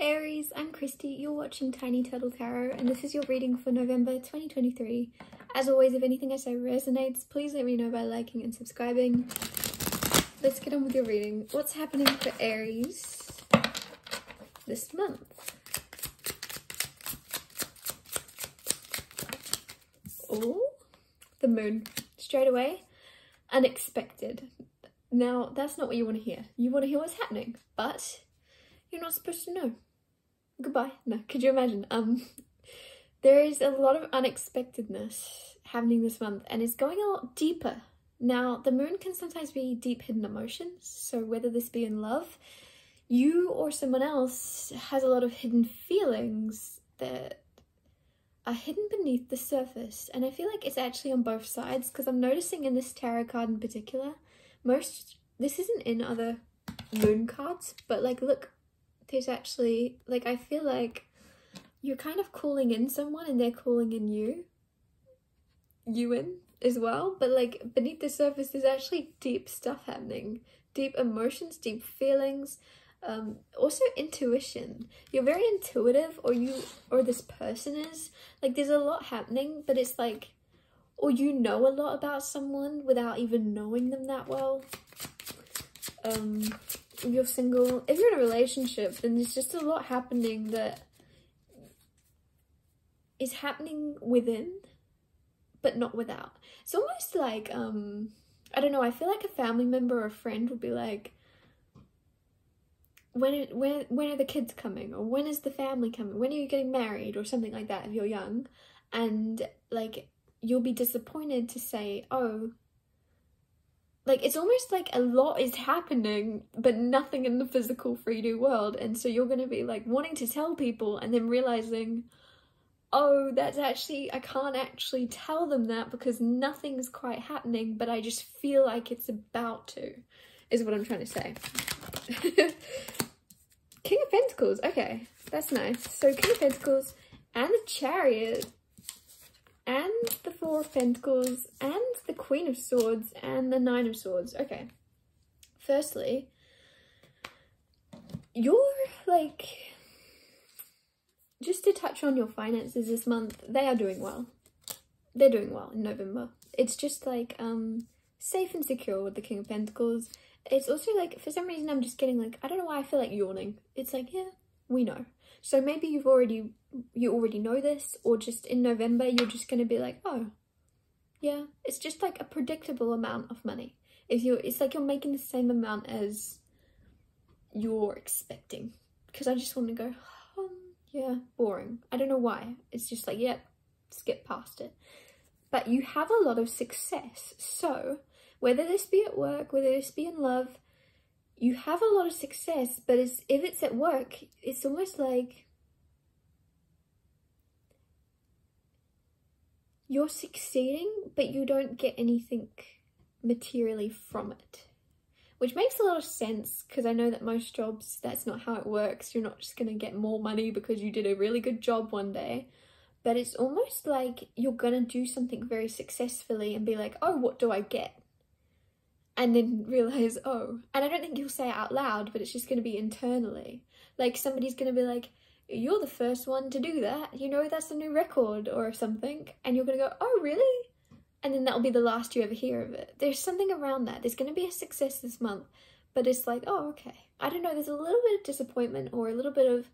Aries, I'm Christy, you're watching Tiny Turtle Tarot, and this is your reading for November 2023. As always, if anything I say resonates, please let me know by liking and subscribing. Let's get on with your reading. What's happening for Aries this month? Oh, the moon. Straight away, unexpected. Now, that's not what you want to hear. You want to hear what's happening, but you're not supposed to know. Goodbye. No, could you imagine? There is a lot of unexpectedness happening this month, and it's going a lot deeper. Now, the moon can sometimes be deep hidden emotions, so whether this be in love, you or someone else has a lot of hidden feelings that are hidden beneath the surface, and I feel like it's actually on both sides, because I'm noticing in this tarot card in particular, this isn't in other moon cards, but like, look, there's actually, like, I feel like you're kind of calling in someone and they're calling in you in as well, but like beneath the surface there's actually deep stuff happening, deep emotions, deep feelings, also intuition. You're very intuitive, or this person is, like, there's a lot happening, but it's like, or you know a lot about someone without even knowing them that well. If you're single, if you're in a relationship, then there's just a lot happening that is happening within, but not without. It's almost like, I don't know, I feel like a family member or a friend would be like, when are the kids coming? Or when is the family coming? When are you getting married? Or something like that if you're young. And like, you'll be disappointed to say, oh, like, it's almost like a lot is happening, but nothing in the physical 3D world. And so you're going to be like wanting to tell people and then realizing, oh, that's actually, I can't actually tell them that because nothing's quite happening, but I just feel like it's about to, is what I'm trying to say. King of Pentacles, okay, that's nice. So King of Pentacles and the Chariot and the Four of Pentacles and the Queen of Swords and the Nine of Swords. Okay, firstly, you're like, just to touch on your finances this month, they are doing well. They're doing well in November. It's just like safe and secure with the King of Pentacles. It's also like, for some reason I'm just getting like, I don't know why I feel like yawning. It's like, yeah, we know. So maybe you already know this, or just in November you're just going to be like, oh yeah, it's just like a predictable amount of money. It's like you're making the same amount as you're expecting. Because I just want to go, yeah, boring. I don't know why. It's just like, yeah, skip past it. But you have a lot of success. So whether this be at work, whether this be in love, you have a lot of success, but if it's at work, it's almost like you're succeeding, but you don't get anything materially from it. Which makes a lot of sense, because I know that most jobs, that's not how it works. You're not just going to get more money because you did a really good job one day. But it's almost like you're going to do something very successfully and be like, oh, what do I get? And then realize, oh, and I don't think you'll say it out loud, but it's just going to be internally. Like, somebody's going to be like, you're the first one to do that. You know, that's a new record or something. And you're going to go, oh, really? And then that'll be the last you ever hear of it. There's something around that. There's going to be a success this month, but it's like, oh, okay. I don't know, there's a little bit of disappointment or a little bit of,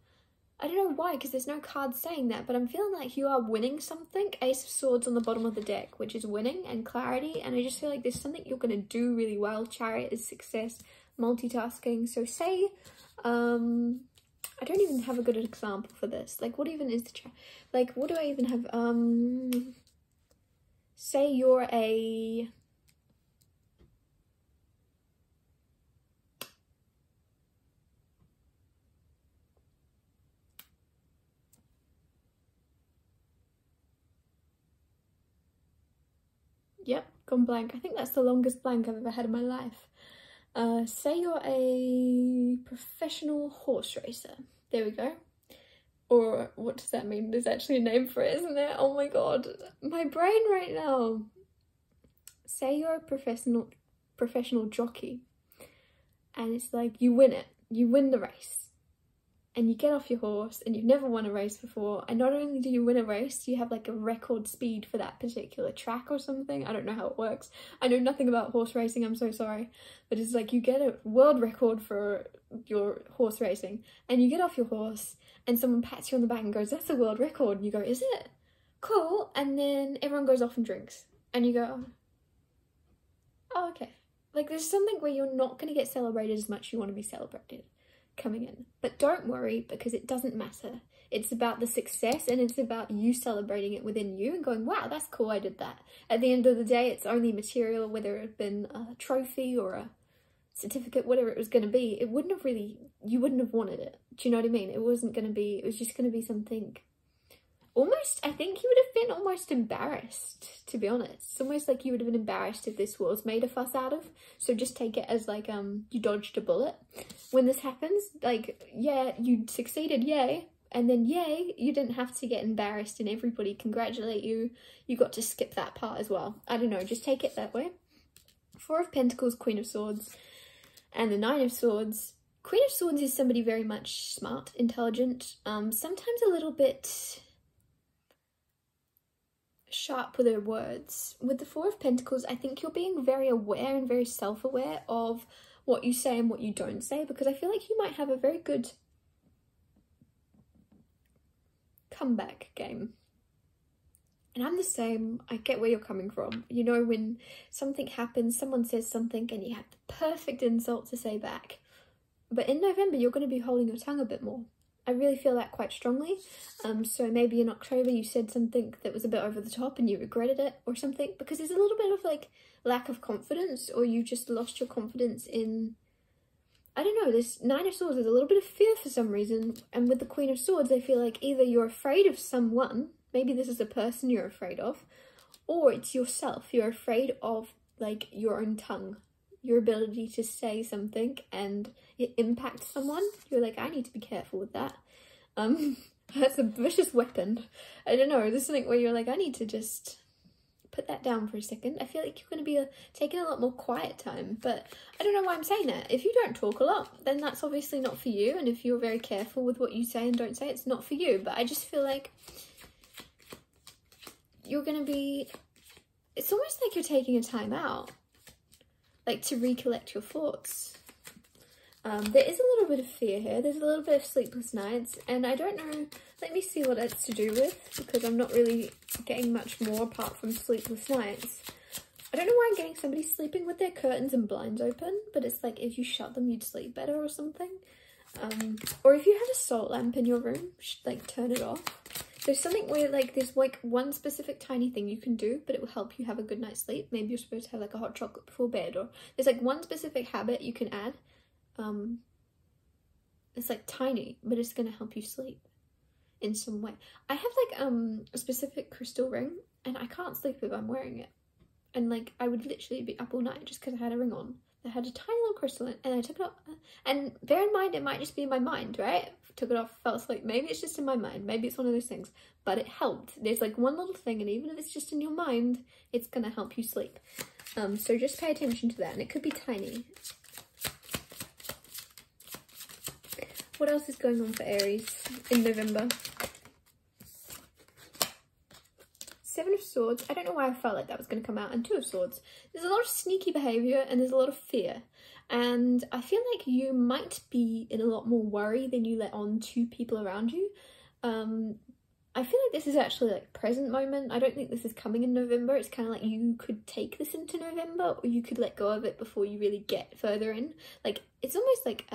I don't know why, because there's no card saying that, but I'm feeling like you are winning something. Ace of Swords on the bottom of the deck, which is winning and clarity, and I just feel like there's something you're going to do really well. Chariot is success, multitasking. So say, I don't even have a good example for this. Like, what even is the like, what do I even have? Say you're a... Yep, gone blank. I think that's the longest blank I've ever had in my life. Say you're a professional horse racer. There we go. Or what does that mean? There's actually a name for it, isn't there? Oh my god, my brain right now. Say you're a professional jockey, and it's like you win it. You win the race. and you get off your horse and you've never won a race before, and not only do you win a race, you have like a record speed for that particular track or something. I don't know how it works. I know nothing about horse racing, I'm so sorry. But it's like you get a world record for your horse racing, and you get off your horse and someone pats you on the back and goes, "That's a world record." And you go, "Is it? Cool." And then everyone goes off and drinks. And you go, "Oh, okay." Like there's something where you're not going to get celebrated as much as you want to be celebrated coming in. But don't worry, because it doesn't matter. It's about the success, and it's about you celebrating it within you and going, "Wow, that's cool, I did that." At the end of the day, it's only material, whether it had been a trophy or a certificate, whatever it was going to be. It wouldn't have really, you wouldn't have wanted it. Do you know what I mean? It wasn't going to be, it was just going to be something almost, I think you would have been almost embarrassed, to be honest. It's almost like you would have been embarrassed if this was made a fuss out of. So just take it as like, you dodged a bullet. When this happens, like, yeah, you succeeded, yay. And then, yay, you didn't have to get embarrassed and everybody congratulate you. You got to skip that part as well. I don't know, just take it that way. Four of Pentacles, Queen of Swords, and the Nine of Swords. Queen of Swords is somebody very much smart, intelligent, sometimes a little bit sharp with her words. With the Four of Pentacles, I think you're being very aware and very self-aware of what you say and what you don't say, because I feel like you might have a very good comeback game. And I'm the same. I get where you're coming from. You know, when something happens, someone says something and you have the perfect insult to say back. But in November, you're going to be holding your tongue a bit more. I really feel that quite strongly. So maybe in October you said something that was a bit over the top and you regretted it or something, because there's a little bit of like lack of confidence, or you just lost your confidence in, I don't know, this Nine of Swords, there's a little bit of fear for some reason. And with the Queen of Swords, I feel like either you're afraid of someone, maybe this is a person you're afraid of, or it's yourself. You're afraid of like your own tongue, your ability to say something and it impacts someone. You're like, I need to be careful with that. That's a vicious weapon. I don't know, there's something where you're like, I need to just put that down for a second. I feel like you're going to be taking a lot more quiet time, but I don't know why I'm saying that. If you don't talk a lot, then that's obviously not for you, and if you're very careful with what you say and don't say, it's not for you. But I just feel like you're going to be, it's almost like you're taking a time out, like to recollect your thoughts. There is a little bit of fear here. There's a little bit of sleepless nights, and I don't know, let me see what it's to do with, because I'm not really getting much more apart from sleepless nights. I don't know why I'm getting somebody sleeping with their curtains and blinds open, but it's like if you shut them you'd sleep better or something. Or if you have a salt lamp in your room, like turn it off. There's something where like there's like one specific tiny thing you can do, but it will help you have a good night's sleep. Maybe you're supposed to have like a hot chocolate before bed, or there's like one specific habit you can add. It's like tiny, but it's gonna help you sleep in some way. I have like a specific crystal ring, and I can't sleep if I'm wearing it. And like I would literally be up all night just because I had a ring on. I had a tiny little crystal in, and I took it off. And bear in mind, it might just be in my mind, right? Took it off, fell asleep. Maybe it's just in my mind. Maybe it's one of those things. But it helped. There's like one little thing, and even if it's just in your mind, it's gonna help you sleep. So just pay attention to that, and it could be tiny. What else is going on for Aries in November? Seven of Swords. I don't know why I felt like that was going to come out. And Two of Swords. There's a lot of sneaky behaviour and there's a lot of fear. And I feel like you might be in a lot more worry than you let on to people around you. I feel like this is actually like present moment. I don't think this is coming in November. It's kind of like you could take this into November, or you could let go of it before you really get further in. Like, it's almost like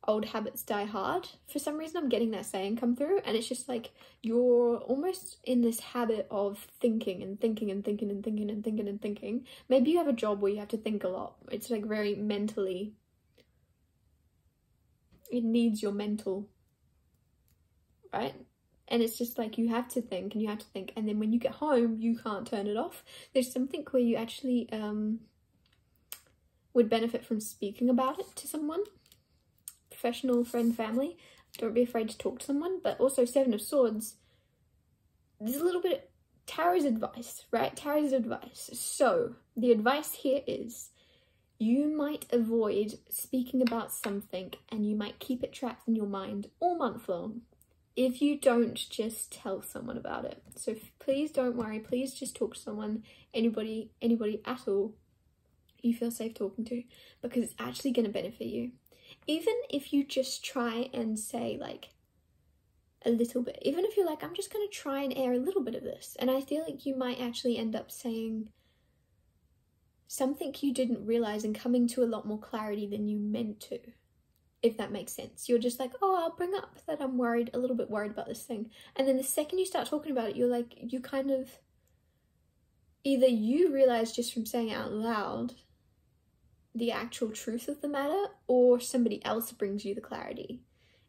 old habits die hard. For some reason I'm getting that saying come through, and it's just like you're almost in this habit of thinking and thinking and thinking and thinking and thinking and thinking. Maybe you have a job where you have to think a lot. It's like very mentally, it needs your mental, right? And it's just like you have to think and you have to think, and then when you get home you can't turn it off. There's something where you actually would benefit from speaking about it to someone. Professional, friend, family. Don't be afraid to talk to someone. But also Seven of Swords, there's a little bit of Tarot's advice, right? Tarot's advice. So the advice here is you might avoid speaking about something and you might keep it trapped in your mind all month long if you don't just tell someone about it. So please don't worry, please just talk to someone, anybody at all you feel safe talking to, because it's actually going to benefit you. Even if you just try and say like a little bit, even if you're like, I'm just going to try and air a little bit of this, and I feel like you might actually end up saying something you didn't realize and coming to a lot more clarity than you meant to, if that makes sense. You're just like, oh, I'll bring up that I'm a little bit worried about this thing. And then the second you start talking about it, you're like, you kind of, either you realize just from saying it out loud the actual truth of the matter, or somebody else brings you the clarity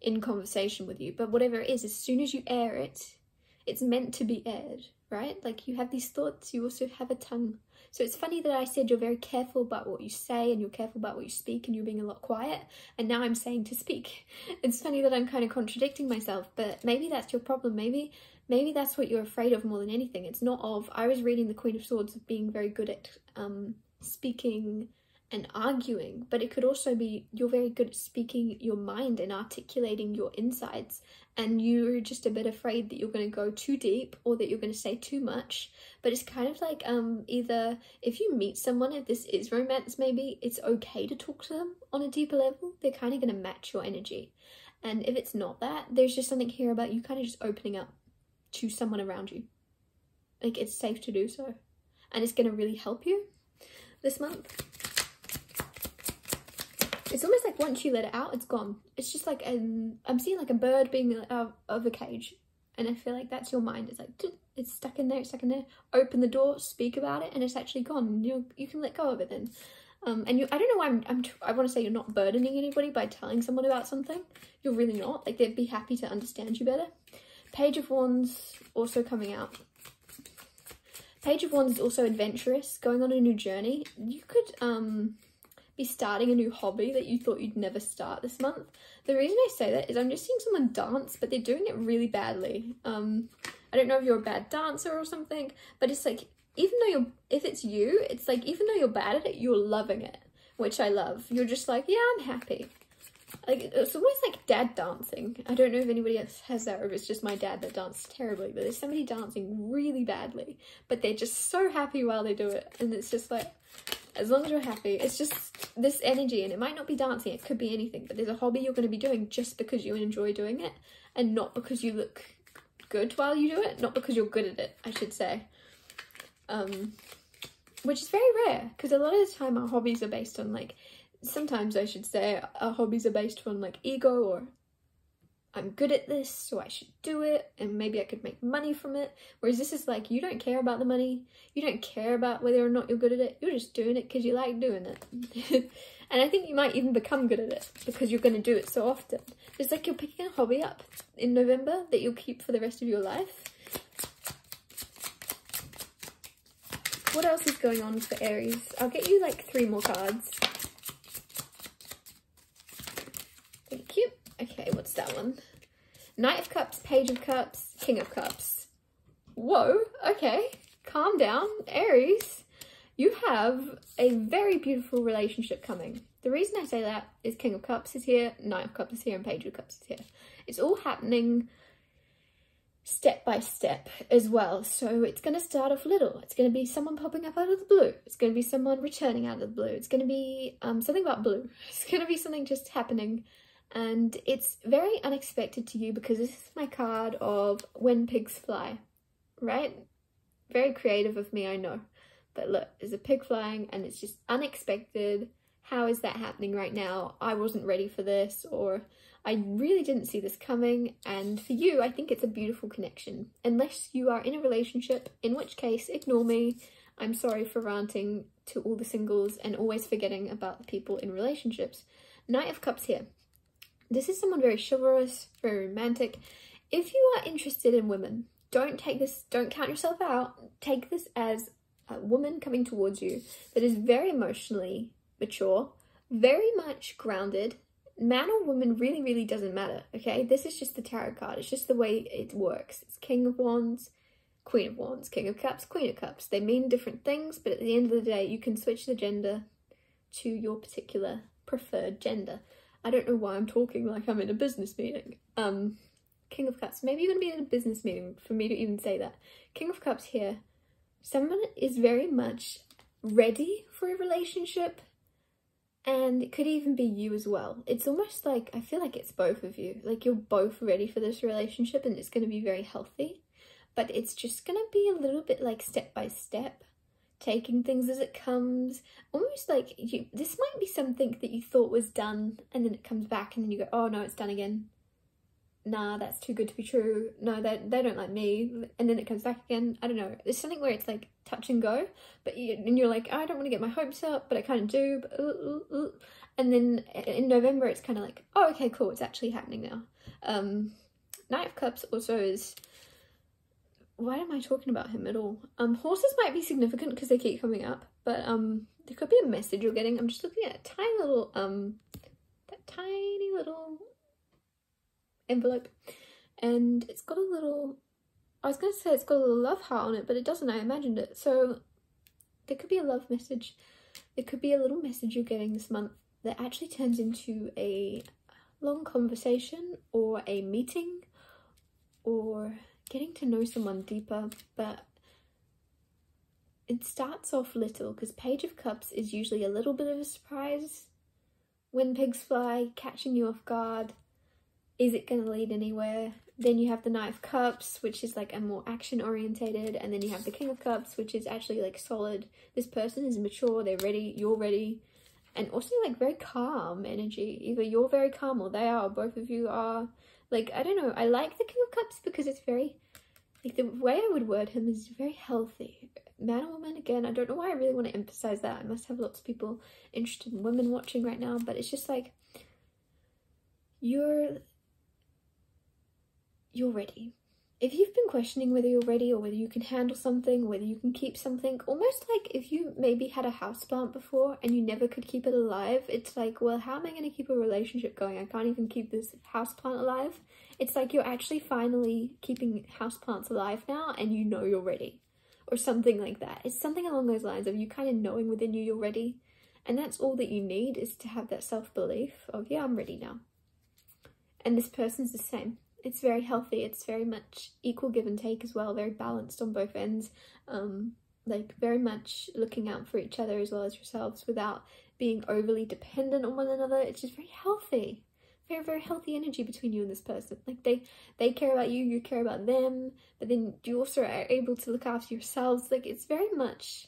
in conversation with you. But whatever it is, as soon as you air it, it's meant to be aired, right? Like, you have these thoughts, you also have a tongue. So it's funny that I said you're very careful about what you say and you're careful about what you speak and you're being a lot quiet, and now I'm saying to speak. It's funny that I'm kind of contradicting myself, but maybe that's your problem. Maybe that's what you're afraid of more than anything. It's not of, I was reading the Queen of Swords of being very good at speaking and arguing, but it could also be you're very good at speaking your mind and articulating your insides, and you're just a bit afraid that you're going to go too deep or that you're going to say too much. But it's kind of like either if you meet someone, if this is romance, maybe it's okay to talk to them on a deeper level. They're kind of going to match your energy. And if it's not that, there's just something here about you kind of just opening up to someone around you. Like, it's safe to do so, and it's going to really help you this month. It's almost like once you let it out, it's gone. It's just like, I'm seeing like a bird being out of a cage. And I feel like that's your mind. It's like, it's stuck in there, it's stuck in there. Open the door, speak about it, and it's actually gone. You can let go of it then. And I don't know why I want to say you're not burdening anybody by telling someone about something. You're really not. Like, they'd be happy to understand you better. Page of Wands also coming out. Page of Wands is also adventurous, going on a new journey. You could, be starting a new hobby that you thought you'd never start this month. The reason I say that is I'm just seeing someone dance, but they're doing it really badly. I don't know if you're a bad dancer or something, but it's like, even though if it's you, it's like, even though you're bad at it, you're loving it, which I love. You're just like, yeah, I'm happy. Like, it's almost like dad dancing. I don't know if anybody else has that, or if it's just my dad that dances terribly, but there's somebody dancing really badly, but they're just so happy while they do it. And it's just like, as long as you're happy, it's just this energy. And it might not be dancing, it could be anything, but there's a hobby you're going to be doing just because you enjoy doing it, and not because you look good while you do it, not because you're good at it, I should say. Which is very rare, because a lot of the time our hobbies are based on, like, sometimes I should say our hobbies are based on like ego, or I'm good at this so I should do it and maybe I could make money from it. Whereas this is like, you don't care about the money, you don't care about whether or not you're good at it, you're just doing it because you like doing it. And I think you might even become good at it because you're going to do it so often. It's like you're picking a hobby up in November that you'll keep for the rest of your life. What else is going on for Aries? I'll get you like 3 more cards. Thank you. Okay, what's that one? Knight of Cups, Page of Cups, King of Cups. Whoa, okay. Calm down, Aries. You have a very beautiful relationship coming. The reason I say that is King of Cups is here, Knight of Cups is here, and Page of Cups is here. It's all happening step by step as well. So it's going to start off little. It's going to be someone popping up out of the blue. It's going to be someone returning out of the blue. It's going to be something about blue. It's going to be something just happening. And it's very unexpected to you because this is my card of when pigs fly, right? Very creative of me, I know. But look, there's a pig flying and it's just unexpected. How is that happening right now? I wasn't ready for this, or I really didn't see this coming. And for you, I think it's a beautiful connection. Unless you are in a relationship, in which case, ignore me. I'm sorry for ranting to all the singles and always forgetting about the people in relationships. Knight of Cups here. This is someone very chivalrous, very romantic. If you are interested in women, don't count yourself out. Take this as a woman coming towards you that is very emotionally mature, very much grounded. Man or woman really, really doesn't matter, okay? This is just the tarot card. It's just the way it works. It's King of Wands, Queen of Wands, King of Cups, Queen of Cups. They mean different things, but at the end of the day, you can switch the gender to your particular preferred gender. I don't know why I'm talking like I'm in a business meeting. King of Cups. Maybe you're going to be in a business meeting for me to even say that. King of Cups here. Someone is very much ready for a relationship, and it could even be you as well. It's almost like, I feel like it's both of you. Like you're both ready for this relationship and it's going to be very healthy, but it's just going to be a little bit like step by step, taking things as it comes. Almost like this might be something that you thought was done and then it comes back and then you go, oh no, it's done again. Nah, that's too good to be true. No, they don't like me. And then it comes back again. I don't know. There's something where it's like touch and go, but you're like, I don't want to get my hopes up, but I kind of do. But, and then in November, it's kind of like, oh, okay, cool. It's actually happening now. Knight of Cups also is, why am I talking about him at all? Horses might be significant because they keep coming up, but there could be a message you're getting. I'm just looking at a tiny little, that tiny little envelope, and it's got a little, I was gonna say it's got a little love heart on it, but it doesn't. I imagined it. So there could be a love message. There could be a little message you're getting this month that actually turns into a long conversation or a meeting or getting to know someone deeper. But it starts off little, because Page of Cups is usually a little bit of a surprise. When pigs fly, catching you off guard. Is it going to lead anywhere? Then you have the Knight of Cups, which is like a more action orientated, and then you have the King of Cups, which is actually like solid. This person is mature, they're ready, you're ready, and also like very calm energy. Either you're very calm or they are, or both of you are. Like, I don't know, I like the King of Cups because it's very, like, the way I would word him is very healthy. Man or woman, again, I don't know why I really want to emphasize that. I must have lots of people interested in women watching right now, but it's just like, you're ready. If you've been questioning whether you're ready or whether you can handle something, whether you can keep something, almost like if you maybe had a houseplant before and you never could keep it alive, it's like, well, how am I going to keep a relationship going? I can't even keep this houseplant alive. It's like you're actually finally keeping houseplants alive now and you know you're ready, or something like that. It's something along those lines of you kind of knowing within you you're ready, and that's all that you need, is to have that self-belief of, yeah, I'm ready now. And this person's the same. It's very healthy. It's very much equal give and take as well. Very balanced on both ends. Like very much looking out for each other as well as yourselves without being overly dependent on one another. It's just very healthy. Very, very healthy energy between you and this person. Like they care about you, you care about them, but then you also are able to look after yourselves. Like it's very much,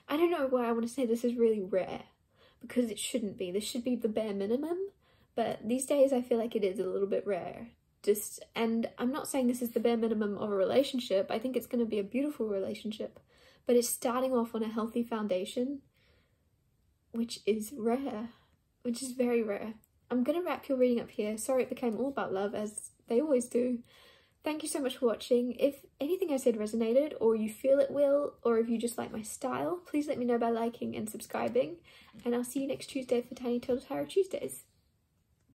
I don't know why I want to say this is really rare, because it shouldn't be. This should be the bare minimum, but these days I feel like it is a little bit rare. And I'm not saying this is the bare minimum of a relationship. I think it's going to be a beautiful relationship, but it's starting off on a healthy foundation, which is rare, which is very rare. I'm going to wrap your reading up here. Sorry it became all about love, as they always do. Thank you so much for watching. If anything I said resonated, or you feel it will, or if you just like my style, please let me know by liking and subscribing, and I'll see you next Tuesday for Tiny Turtle Tarot Tuesdays.